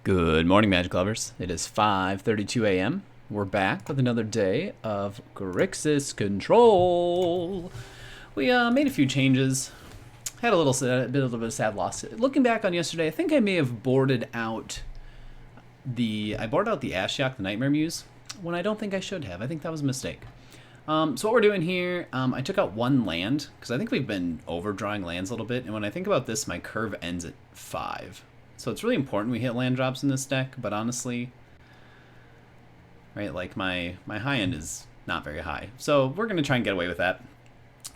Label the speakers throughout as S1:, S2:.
S1: Good morning, Magic Lovers. It is 5:32 a.m. We're back with another day of Grixis Control. We made a few changes. Had a little bit of a sad loss. Looking back on yesterday, I think I may have boarded out the Ashiok, the Nightmare Muse, when I don't think I should have. I think that was a mistake. So what we're doing here, I took out one land, because I think we've been overdrawing lands a little bit, and when I think about this, my curve ends at 5. So it's really important we hit land drops in this deck, but honestly, right, like my high end is not very high. So we're going to try and get away with that.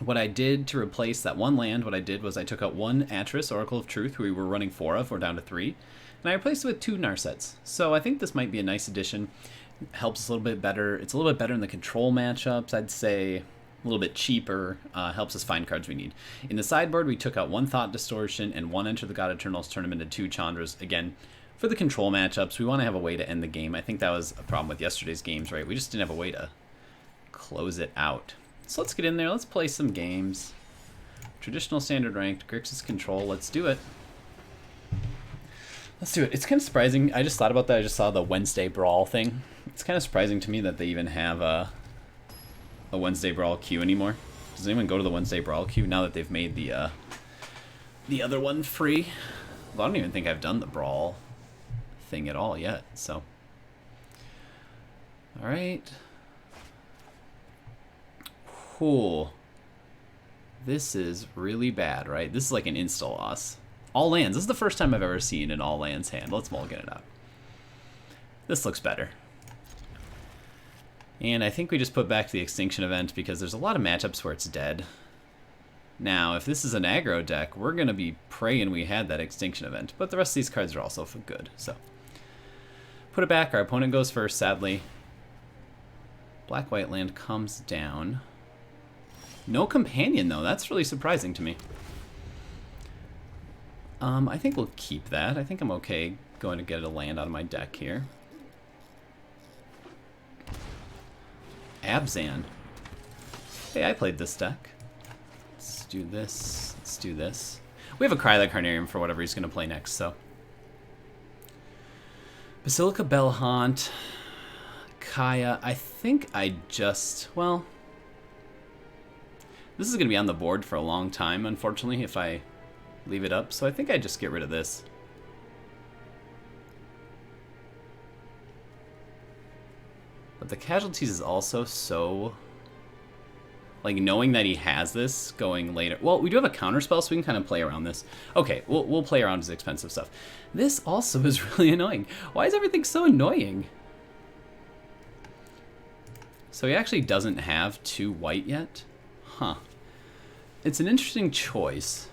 S1: What I did to replace that one land, what I did was I took out one Atris, Oracle of Truth, who we were running 4 of, we're down to 3, and I replaced it with 2 Narsets. So I think this might be a nice addition. It helps us a little bit better. It's a little bit better in the control matchups, I'd say. A little bit cheaper, helps us find cards we need. In the sideboard, we took out one Thought Distortion and one Enter the God Eternals, turn them into 2 Chandras. Again, for the control matchups, we want to have a way to end the game. I think that was a problem with yesterday's games, right? We just didn't have a way to close it out. So let's get in there. Let's play some games. Traditional Standard Ranked, Grixis Control. Let's do it. Let's do it. It's kind of surprising. I just thought about that. I just saw the Wednesday Brawl thing. It's kind of surprising to me that they even have a Wednesday Brawl queue anymore. Does anyone go to the Wednesday Brawl queue now that they've made the other one free? Well, I don't even think I've done the Brawl thing at all yet, so. Alright. Cool. This is really bad, right? This is like an insta loss. All lands. This is the first time I've ever seen an all lands hand. Let's mulligan it out. This looks better. And I think we just put back the Extinction Event because there's a lot of matchups where it's dead. Now, if this is an aggro deck, we're going to be praying we had that Extinction Event. But the rest of these cards are also good, so. Put it back. Our opponent goes first, sadly. Black-white land comes down. No companion, though. That's really surprising to me. I think we'll keep that. I think I'm okay going to get a land out of my deck here. Abzan. Hey, I played this deck. Let's do this. Let's do this. We have a Cry like Carnarium for whatever he's going to play next, so. Basilica Bellhaunt. Kaya. I think I just, well. This is going to be on the board for a long time, unfortunately, if I leave it up. So I think I just get rid of this. But the casualties is also so, like, knowing that he has this going later. Well, we do have a counter spell, so we can kind of play around this. Okay, we'll play around his expensive stuff. This also is really annoying. Why is everything so annoying? So he actually doesn't have 2 white yet? Huh. It's an interesting choice.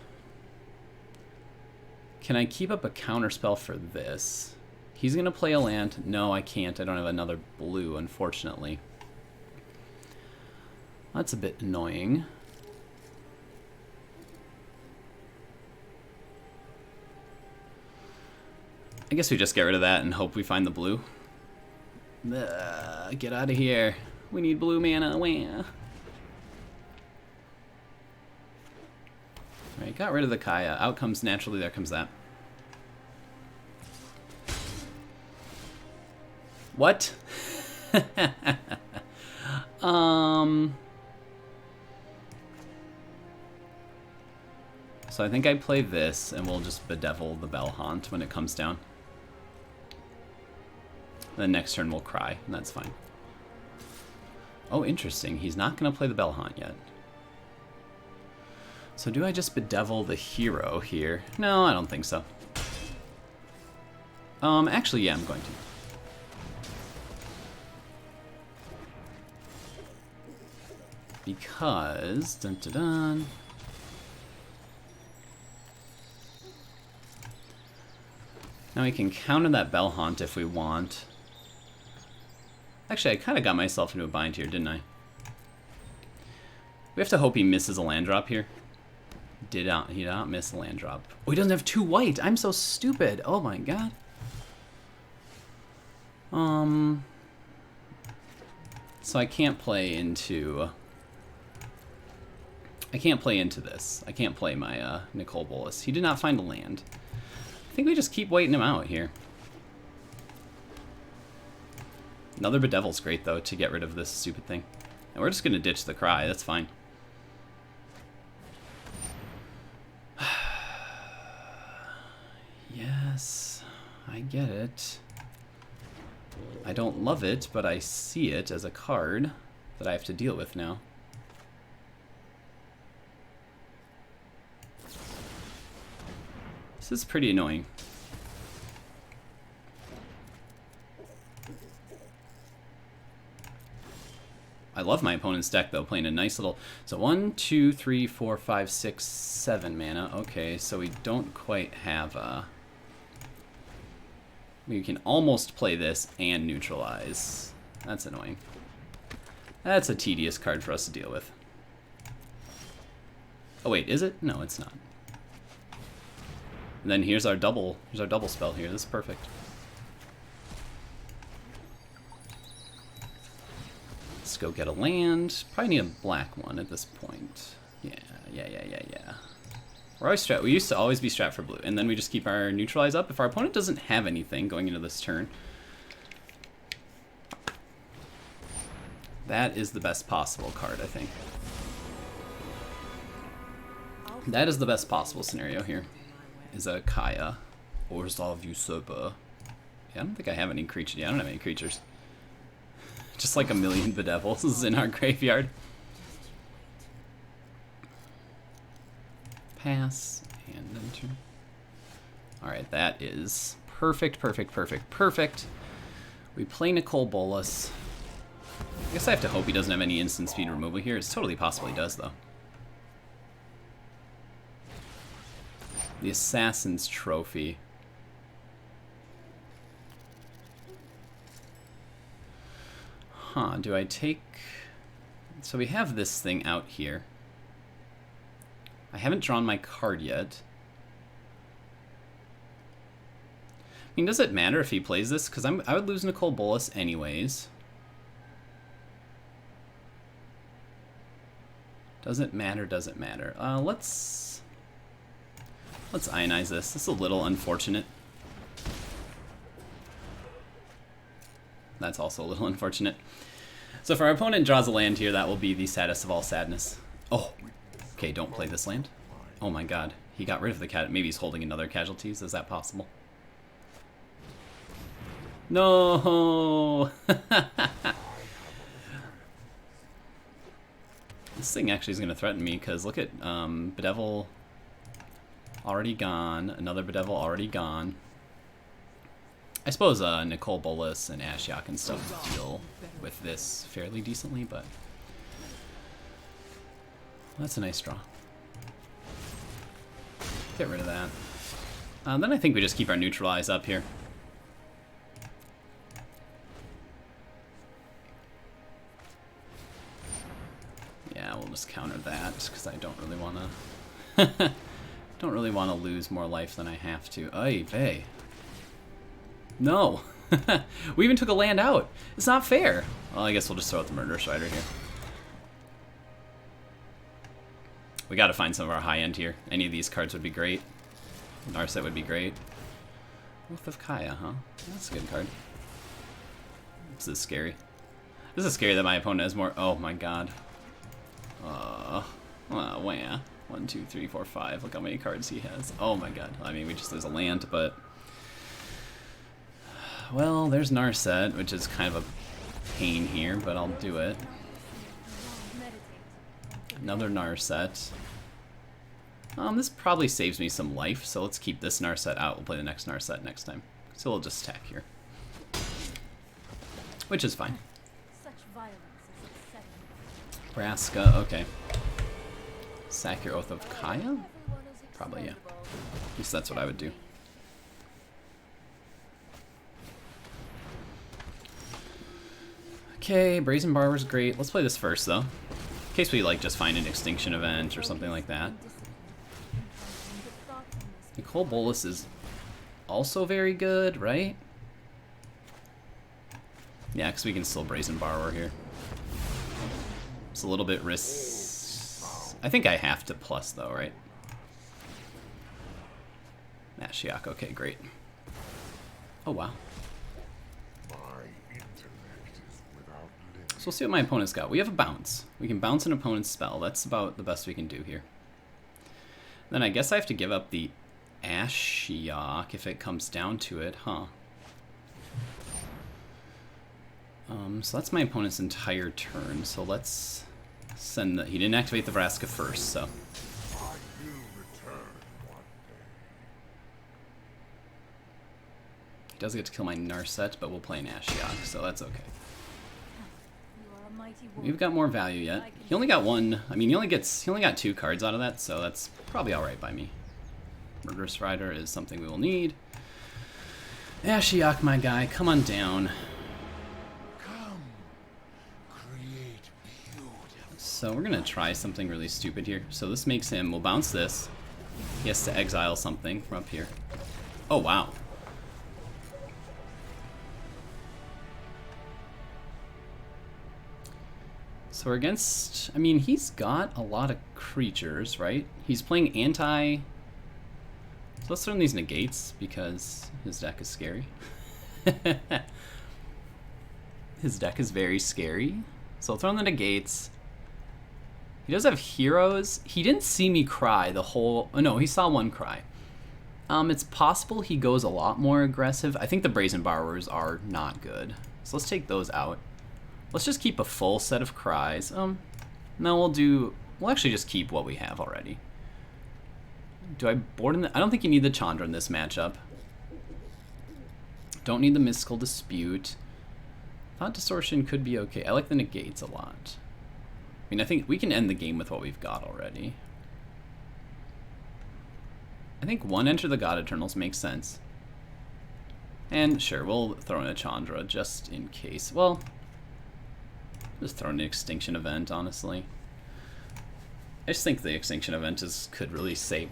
S1: Can I keep up a counter spell for this? He's going to play a land. No, I can't. I don't have another blue, unfortunately. That's a bit annoying. I guess we just get rid of that and hope we find the blue. Get out of here. We need blue mana. Wah. Alright, got rid of the Kaya. Out comes naturally. There comes that. What? So I think I play this, and we'll just Bedevil the Bellhaunt when it comes down. Then next turn we'll Cry, and that's fine. Oh, interesting. He's not going to play the Bellhaunt yet. So do I just Bedevil the hero here? No, I don't think so. Actually, yeah, I'm going to. Because, dun dun dun. Now we can counter that Bellhaunt if we want. Actually, I kind of got myself into a bind here, didn't I? We have to hope he misses a land drop here. He did not miss a land drop. Oh, he doesn't have 2 white. I'm so stupid. Oh my god. So I can't play into this. I can't play my Nicol Bolas. He did not find a land. I think we just keep waiting him out here. Another Bedevil's great, though, to get rid of this stupid thing. And we're just going to ditch the Cry. That's fine. Yes, I get it. I don't love it, but I see it as a card that I have to deal with now. This is pretty annoying. I love my opponent's deck, though, playing a nice little... So 1, 2, 3, 4, 5, 6, 7 mana. Okay, so we don't quite have a... We can almost play this and neutralize. That's annoying. That's a tedious card for us to deal with. Oh wait, is it? No, it's not. And then here's our double spell here. This is perfect. Let's go get a land. Probably need a black one at this point. Yeah. We're always strapped. We used to always be strapped for blue, and then we just keep our neutralize up. If our opponent doesn't have anything going into this turn, that is the best possible card, I think. That is the best possible scenario here. Is a Kaya or Zolve Usurper. Yeah, I don't think I have any creatures. Yeah, I don't have any creatures. Just like a million Bedevils in our graveyard. Pass and enter. Alright, that is perfect. We play Nicol Bolas. I guess I have to hope he doesn't have any instant speed removal here. It's totally possible he does, though. The Assassin's Trophy. Huh, do I take... So we have this thing out here. I haven't drawn my card yet. I mean, does it matter if he plays this? Because I would lose Nicol Bolas anyways. Does it matter? Does it matter? Let's Ionize this. This is a little unfortunate. That's also a little unfortunate. So if our opponent draws a land here, that will be the saddest of all sadness. Oh, okay, don't play this land. Oh my god, he got rid of the cat. Maybe he's holding another casualties. Is that possible? No! This thing actually is going to threaten me, because look at Bedevil already gone, another Bedevil already gone. I suppose Nicol Bolas and Ashiok and stuff deal with this fairly decently, but that's a nice draw. Get rid of that. Then I think we just keep our Neutralize up here. Yeah, we'll just counter that because I don't really want to. Don't really want to lose more life than I have to. Ay vey. No. We even took a land out. It's not fair. Well, I guess we'll just throw out the Murderous Rider here. We got to find some of our high end here. Any of these cards would be great. Narset would be great. Oath of Kaya, huh? That's a good card. This is scary. This is scary that my opponent has more. Oh my god. Wow. 1, 2, 3, 4, 5. Look how many cards he has. Oh my god. I mean, we just lose a land, but... Well, there's Narset, which is kind of a pain here, but I'll do it. Another Narset. This probably saves me some life, so let's keep this Narset out. We'll play the next Narset next time. So we'll just attack here. Which is fine. Braska, okay. Sack your Oath of Kaya? Probably, yeah. At least that's what I would do. Okay, Brazen Borrower's great. Let's play this first, though. In case we, like, just find an Extinction Event or something like that. Nicol Bolas is also very good, right? Yeah, because we can still Brazen Borrower here. It's a little bit risk. I think I have to plus, though, right? Ashiok, okay, great. Oh, wow. we'll see what my opponent's got. We have a bounce. We can bounce an opponent's spell. That's about the best we can do here. Then I guess I have to give up the Ashiok if it comes down to it, huh? So that's my opponent's entire turn. So let's send the... He didn't activate the Vraska first, so... He does get to kill my Narset, but we'll play an Ashiok, so that's okay. We've got more value yet. He only got one. I mean, he only got 2 cards out of that, so that's probably all right by me. Murderous Rider is something we will need. Ashiok, my guy, come on down. So we're gonna try something really stupid here. So this makes him. We'll bounce this. He has to exile something from up here. Oh wow. So we're against, I mean, he's got a lot of creatures, right? He's playing anti... So let's throw in these negates, because his deck is scary. His deck is very scary. So I'll throw in the negates. He does have heroes. He didn't see me cry the whole... Oh no, he saw one cry. It's possible he goes a lot more aggressive. I think the Brazen Borrowers are not good. So let's take those out. Let's just keep a full set of cries. No, we'll actually just keep what we have already. Do I board in I don't think you need the Chandra in this matchup. Don't need the Mystical Dispute. Thought Distortion could be okay. I like the negates a lot. I mean, I think we can end the game with what we've got already. I think one Enter the God Eternals makes sense. And sure, we'll throw in a Chandra just in case. Well... Just throw in an Extinction Event, honestly. I just think the Extinction Event could really save...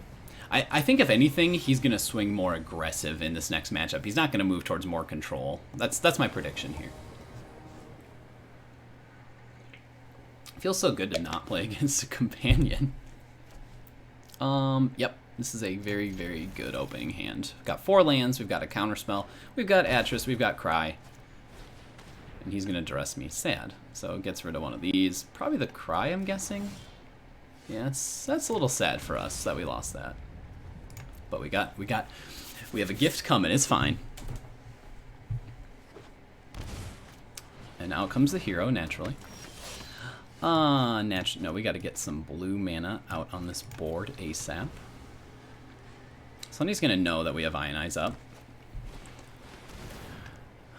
S1: I think if anything, he's going to swing more aggressive in this next matchup. He's not going to move towards more control. That's my prediction here. It feels so good to not play against a companion. Yep. This is a very, very good opening hand. We've got 4 lands, we've got a counterspell, we've got Atris, we've got Cry. And he's going to dress me sad. So it gets rid of one of these. Probably the Cry, I'm guessing. Yeah, that's a little sad for us that we lost that. But we have a gift coming, it's fine. And out comes the hero, naturally. No, we got to get some blue mana out on this board ASAP. Somebody's going to know that we have Ionize up.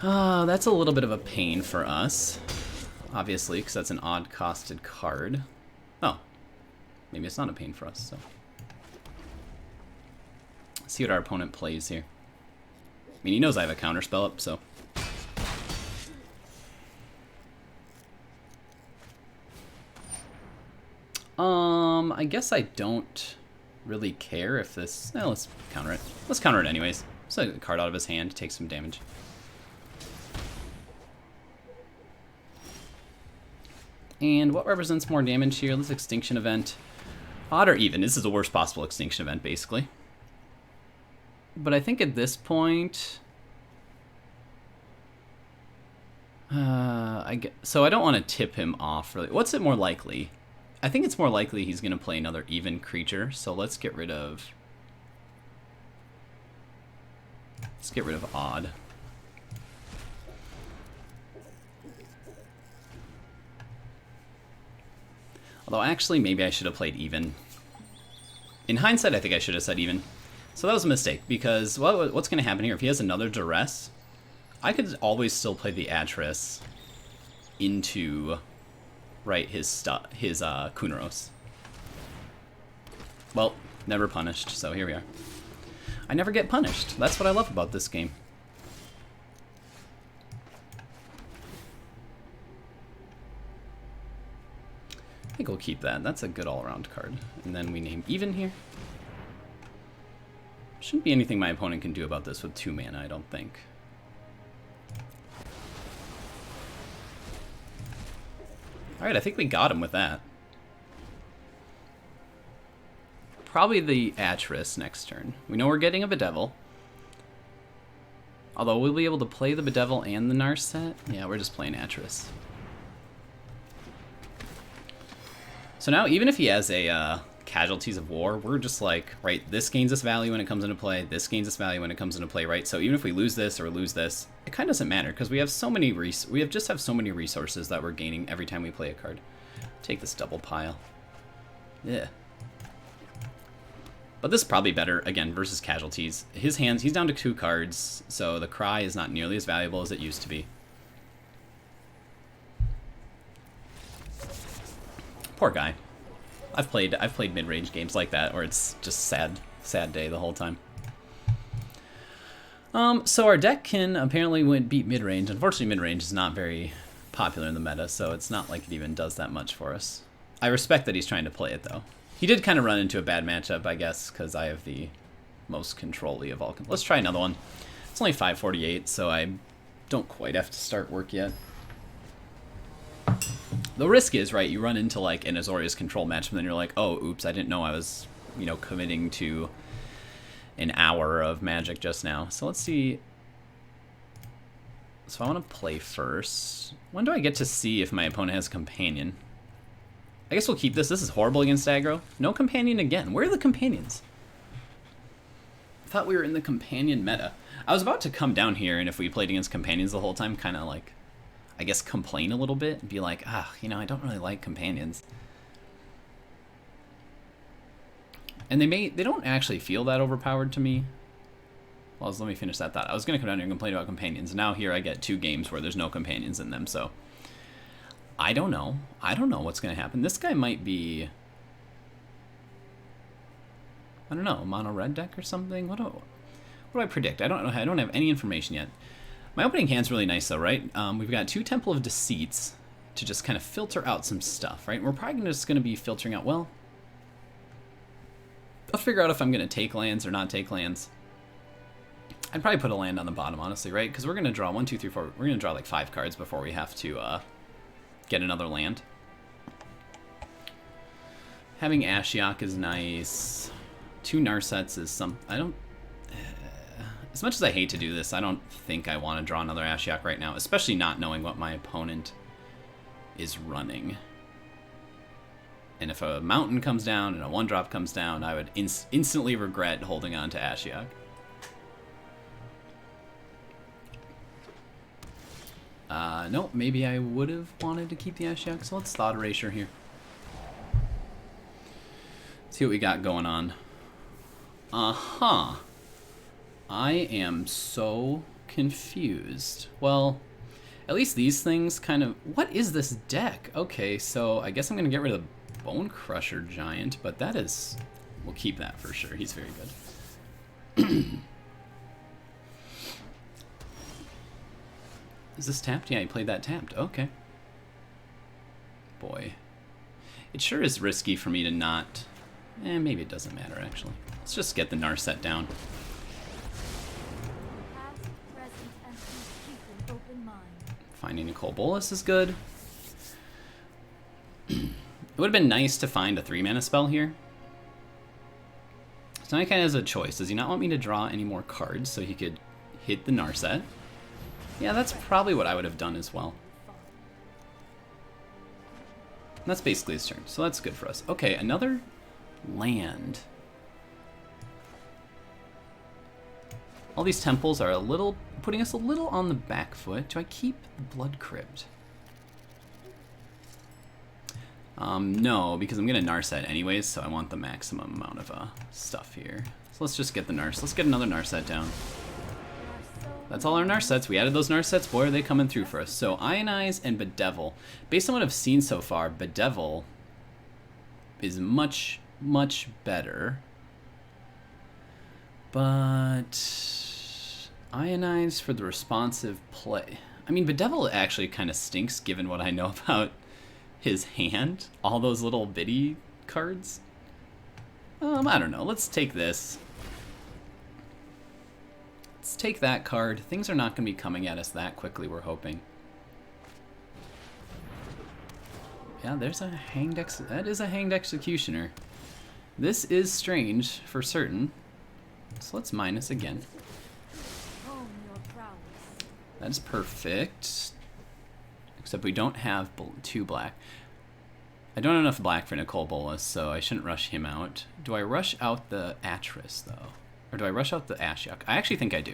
S1: That's a little bit of a pain for us, obviously, because that's an odd-costed card. Oh, maybe it's not a pain for us, so. Let's see what our opponent plays here. I mean, he knows I have a counterspell up, so. I guess I don't really care if this... No, let's counter it. Let's counter it anyways. So a card out of his hand, take some damage. And what represents more damage here? Let's Extinction Event. Odd or even. This is the worst possible Extinction Event, basically. But I think at this point... So I don't want to tip him off, really. What's it more likely? I think it's more likely he's going to play another even creature, so let's get rid of... Let's get rid of odd. Although actually, maybe I should have played even. In hindsight, I think I should have said even. So that was a mistake, because what's going to happen here? If he has another Duress, I could always still play the Atris into... Right, his Kunaros. Well, never punished, so here we are. I never get punished. That's what I love about this game. I think we'll keep that. That's a good all-around card. And then we name even here. Shouldn't be anything my opponent can do about this with 2 mana, I don't think. Alright, I think we got him with that. Probably the Atris next turn. We know we're getting a Bedevil. Although, we'll be able to play the Bedevil and the Narset? Yeah, we're just playing Atris. So now, even if he has a Casualties of War, we're just like, right, this gains us value when it comes into play, this gains us value when it comes into play, right? So even if we lose this or lose this, it kind of doesn't matter, because we have so many just have so many resources that we're gaining every time we play a card. Take this double pile. Yeah. But this is probably better, again, versus Casualties. His hands, he's down to 2 cards, so the Cry is not nearly as valuable as it used to be. Poor guy. I've played mid-range games like that where it's just sad day the whole time. So our deck can apparently beat mid-range. Unfortunately, mid-range is not very popular in the meta, so it's not like it even does that much for us. I respect that he's trying to play it, though. He did kind of run into a bad matchup, I guess, because I have the most control-y of all. Let's try another one. It's only 5:48, so I don't quite have to start work yet. The risk is, right, you run into like an Azorius control match, and then you're like, oh, oops, I didn't know I was, you know, committing to an hour of Magic just now. So let's see. So I want to play first. When do I get to see if my opponent has a companion? I guess we'll keep this. This is horrible against aggro. No companion again. Where are the companions? I thought we were in the companion meta. I was about to come down here, and if we played against companions the whole time, kind of like, I guess, complain a little bit and be like, you know, I don't really like companions. And they don't actually feel that overpowered to me. Well, let me finish that thought. I was going to come down here and complain about companions. Now here I get 2 games where there's no companions in them, so I don't know. I don't know what's going to happen. This guy might be, I don't know, mono red deck or something. What do I predict? I don't know. I don't have any information yet. My opening hand's really nice, though, right? We've got 2 Temple of Deceits to just kind of filter out some stuff, right? We're probably just going to be filtering out, well, I'll figure out if I'm going to take lands or not take lands. I'd probably put a land on the bottom, honestly, right? Because we're going to draw 1, 2, 3, 4. We're going to draw like 5 cards before we have to get another land. Having Ashiok is nice. 2 Narsets is some... I don't... As much as I hate to do this, I don't think I want to draw another Ashiok right now, especially not knowing what my opponent is running. And if a mountain comes down and a 1-drop comes down, I would instantly regret holding on to Ashiok. Nope, maybe I would have wanted to keep the Ashiok, so let's Thought Erasure here. See what we got going on. I am so confused. Well, at least these things kind of... What is this deck? Okay, so I guess I'm going to get rid of the Bone Crusher Giant, but that is... We'll keep that for sure. He's very good. Is this tapped? Yeah, he played that tapped. Okay. Boy. It sure is risky for me to not... maybe it doesn't matter, actually. Let's just get the Narset down. Finding Nicol Bolas is good. It would have been nice to find a 3-mana spell here. So now he kind of has a choice. Does he not want me to draw any more cards so he could hit the Narset? Yeah, that's probably what I would have done as well. And that's basically his turn, so that's good for us. Okay, another land. All these temples are putting us a little on the back foot. Do I keep Blood Crypt? No, because I'm gonna Narset anyways, so I want the maximum amount of stuff here. So let's just get the Narset. Let's get another Narset down. That's all our Narsets. We added those Narsets. Boy, are they coming through for us. So Ionize and Bedevil. Based on what I've seen so far, Bedevil is much, much better. But Ionize for the responsive play. I mean, Bedevil actually kind of stinks given what I know about his hand. All those little bitty cards. I don't know. Let's take this. Let's take that card. Things are not going to be coming at us that quickly, we're hoping. Yeah, there's a hanged that is a hanged executioner. This is strange for certain. So let's minus again. That is perfect. Except we don't have 2 black. I don't have enough black for Nicol Bolas, so I shouldn't rush him out. Do I rush out the Atris, though? Or do I rush out the Ashiok? I actually think I do.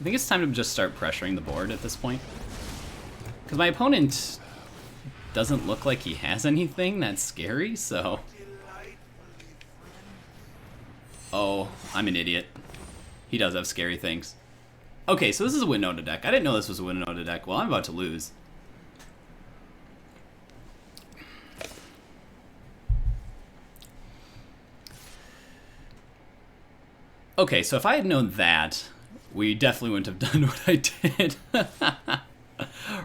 S1: I think it's time to just start pressuring the board at this point. Because my opponent doesn't look like he has anything that's scary, so... Oh, I'm an idiot. He does have scary things. Okay, so this is a Winota deck. I didn't know this was a Winota deck. Well, I'm about to lose. Okay, so if I had known that, we definitely wouldn't have done what I did.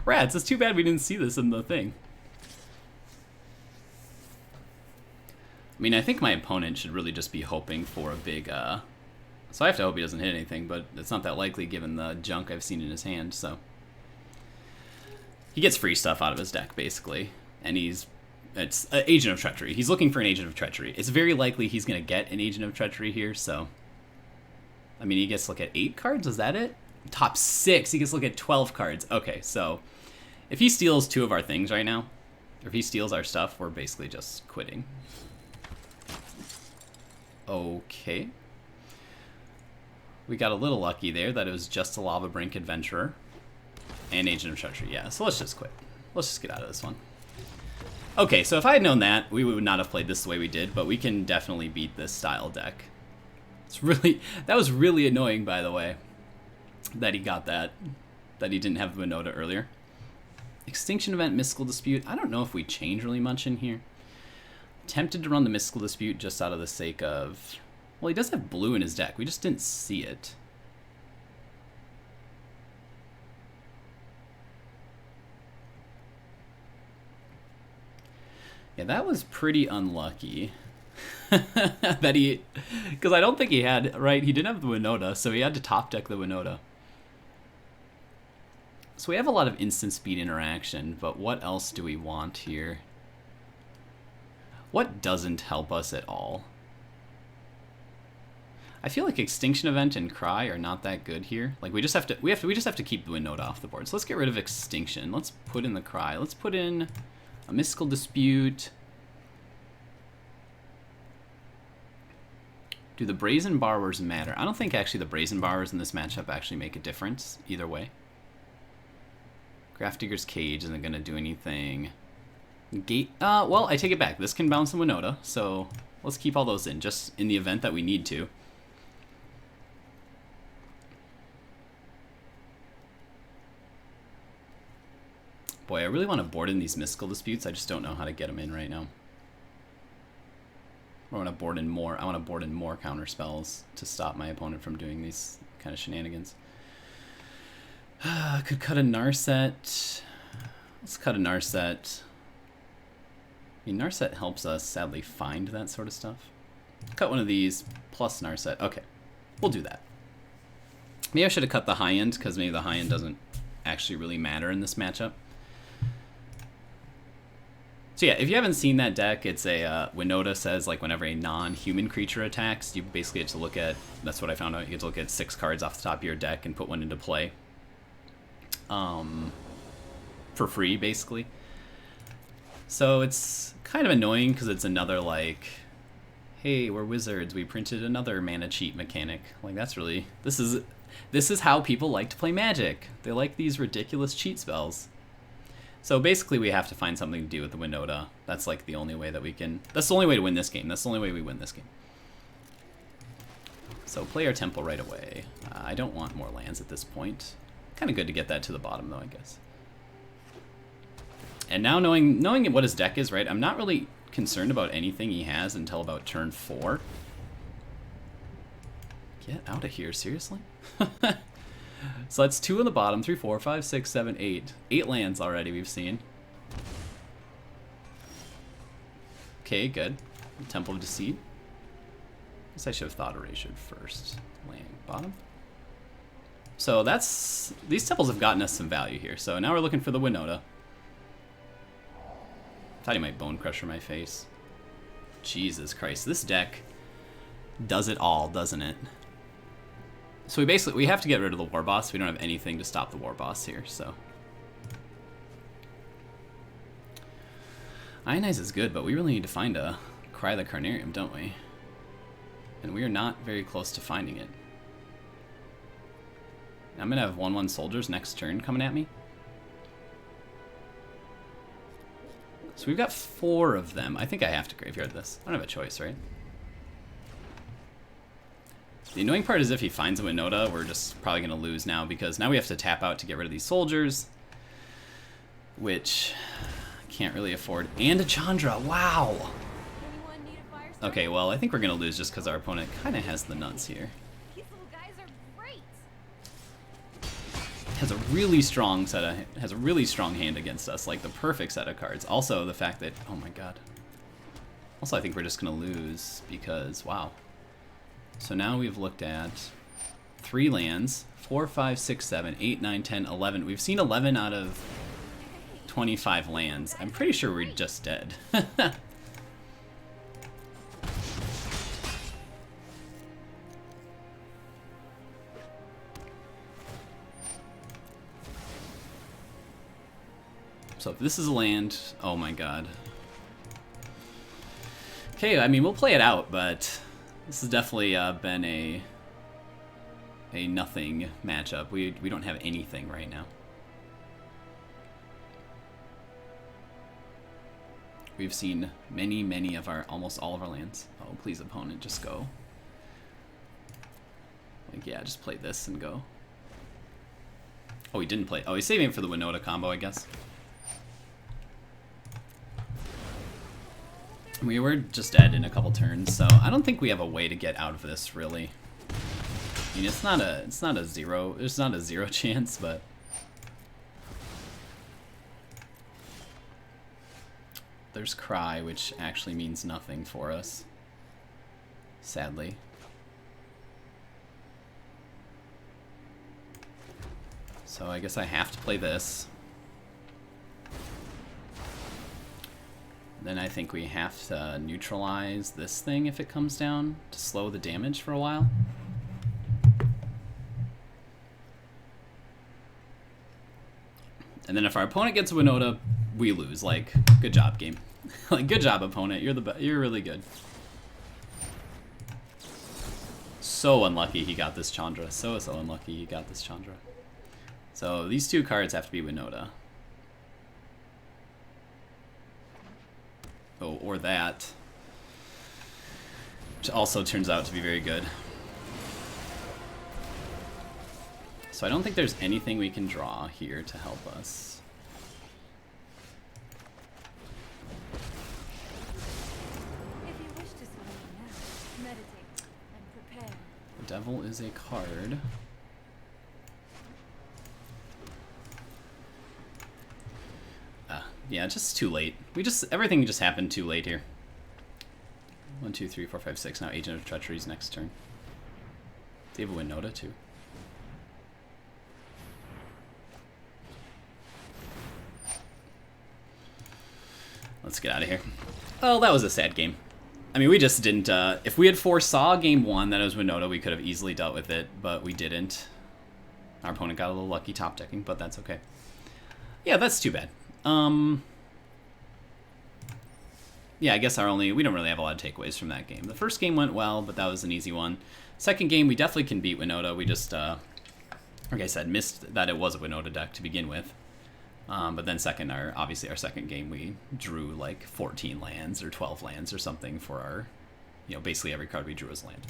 S1: Rats, it's too bad we didn't see this in the thing. I mean, I think my opponent should really just be hoping for a big, So I have to hope he doesn't hit anything, but it's not that likely given the junk I've seen in his hand, so... He gets free stuff out of his deck, basically. And it's an Agent of Treachery. He's looking for an Agent of Treachery. It's very likely he's going to get an Agent of Treachery here, so... I mean, he gets to look at 8 cards, is that it? Top 6, he gets to look at 12 cards. Okay, so... If he steals 2 of our things right now, or if he steals our stuff, we're basically just quitting. Okay. We got a little lucky there that it was just a Lava Brink Adventurer. And Agent of Treachery, yeah. So let's just quit. Let's just get out of this one. Okay, so if I had known that, we would not have played this the way we did, but we can definitely beat this style deck. It's really... That was really annoying, by the way, that he got that. That he didn't have the Winota earlier. Extinction Event, Mystical Dispute. I don't know if we change really much in here. Tempted to run the Mystical Dispute just out of the sake of... Well, he does have blue in his deck. We just didn't see it. Yeah, that was pretty unlucky. That he... Because I don't think he had... Right, he didn't have the Winota, so he had to top deck the Winota. So we have a lot of instant speed interaction, but what else do we want here? What doesn't help us at all? I feel like Extinction Event and Cry are not that good here. Like we just have to keep the Winota off the board. So let's get rid of Extinction. Let's put in the Cry. Let's put in a Mystical Dispute. Do the Brazen Borrowers matter? I don't think actually the Brazen Borrowers in this matchup actually make a difference either way. Grafdigger's Cage isn't gonna do anything. Negate, well, I take it back. This can bounce the Winota, so let's keep all those in, just in the event that we need to. Boy, I really want to board in these Mystical Disputes. I just don't know how to get them in right now. I want to board in more. I want to board in more counter spells to stop my opponent from doing these kind of shenanigans. Could cut a Narset. Let's cut a Narset. I mean, Narset helps us, sadly, find that sort of stuff. Cut one of these, plus Narset. Okay, we'll do that. Maybe I should have cut the high end, because maybe the high end doesn't actually really matter in this matchup. So yeah, if you haven't seen that deck, it's a, Winota says, like, whenever a non-human creature attacks, you basically get to look at, that's what I found out, you get to look at 6 cards off the top of your deck and put one into play. For free, basically. So it's kind of annoying because it's another, like, hey, we're wizards, we printed another mana cheat mechanic. Like, that's really, this is how people like to play Magic. They like these ridiculous cheat spells. So basically we have to find something to do with the Winota. That's like the only way that we can, that's the only way to win this game. That's the only way we win this game. So play our Temple right away. I don't want more lands at this point. Kind of good to get that to the bottom though, I guess. And now knowing what his deck is, right, I'm not really concerned about anything he has until about turn 4. Get out of here, seriously? So that's 2 on the bottom, 3, 4, 5, 6, 7, 8. 8 lands already we've seen. Okay, good. Temple of Deceit. Guess I should have Thought Erasure first. Land bottom. So that's, these temples have gotten us some value here. So now we're looking for the Winota. Thought he might Bone Crusher my face. Jesus Christ, this deck does it all, doesn't it? So we have to get rid of the War Boss. We don't have anything to stop the War Boss here, so. Ionize is good, but we really need to find a Cry the Carnarium, don't we? And we are not very close to finding it. I'm going to have 1/1 soldiers next turn coming at me. So we've got 4 of them. I think I have to graveyard this. I don't have a choice, right? The annoying part is if he finds a Winota, we're just probably going to lose now, because now we have to tap out to get rid of these soldiers, which I can't really afford. And a Chandra, wow! Okay, well, I think we're going to lose just because our opponent kind of has the nuts here.
S2: These little guys are great.
S1: Has a really strong hand against us, like the perfect set of cards. Also, the fact that, oh my god. Also, I think we're just going to lose because, wow. So now we've looked at 3 lands, 4, 5, 6, 7, 8, 9, 10, 11. We've seen 11 out of 25 lands. I'm pretty sure we're just dead. So if this is a land, oh my god. Okay, I mean, we'll play it out, but this has definitely been a nothing matchup. We don't have anything right now. We've seen many of almost all of our lands. Oh, please, opponent, just go. Like, yeah, just play this and go. Oh, he didn't play. Oh, he's saving it for the Winota combo, I guess. We were just dead in a couple turns, so I don't think we have a way to get out of this, really. I mean, it's not a zero. There's not a 0 chance, but there's Cry, which actually means nothing for us, sadly. So I guess I have to play this. Then I think we have to neutralize this thing if it comes down to slow the damage for a while. And then if our opponent gets a Winota, we lose. Like, good job, game. Like, good job, opponent. You're really good. So unlucky he got this Chandra. So unlucky he got this Chandra. So these 2 cards have to be Winota. Oh, or that. Which also turns out to be very good. So I don't think there's anything we can draw here to help us.
S2: If you wish to surrender now, meditate and prepare.
S1: Bedevil is a card. Yeah, just too late. Everything just happened too late here. 1, 2, 3, 4, 5, 6. Now Agent of Treachery's next turn. They have a Winota too. Let's get out of here. Oh, that was a sad game. I mean, we just didn't. If we had foresaw game 1 that it was Winota, we could have easily dealt with it, but we didn't. Our opponent got a little lucky top decking, but that's okay. Yeah, that's too bad. Yeah, I guess we don't really have a lot of takeaways from that game. The first game went well, but that was an easy one. Second game, we definitely can beat Winota. We just, like I said, missed that it was a Winota deck to begin with. But then obviously our second game, we drew like 14 lands or 12 lands or something for our, basically every card we drew was land.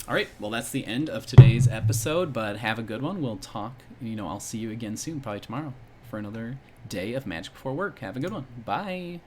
S1: All right, well, that's the end of today's episode, but have a good one. We'll talk, I'll see you again soon, probably tomorrow, for another day of Magic Before Work. Have a good one. Bye.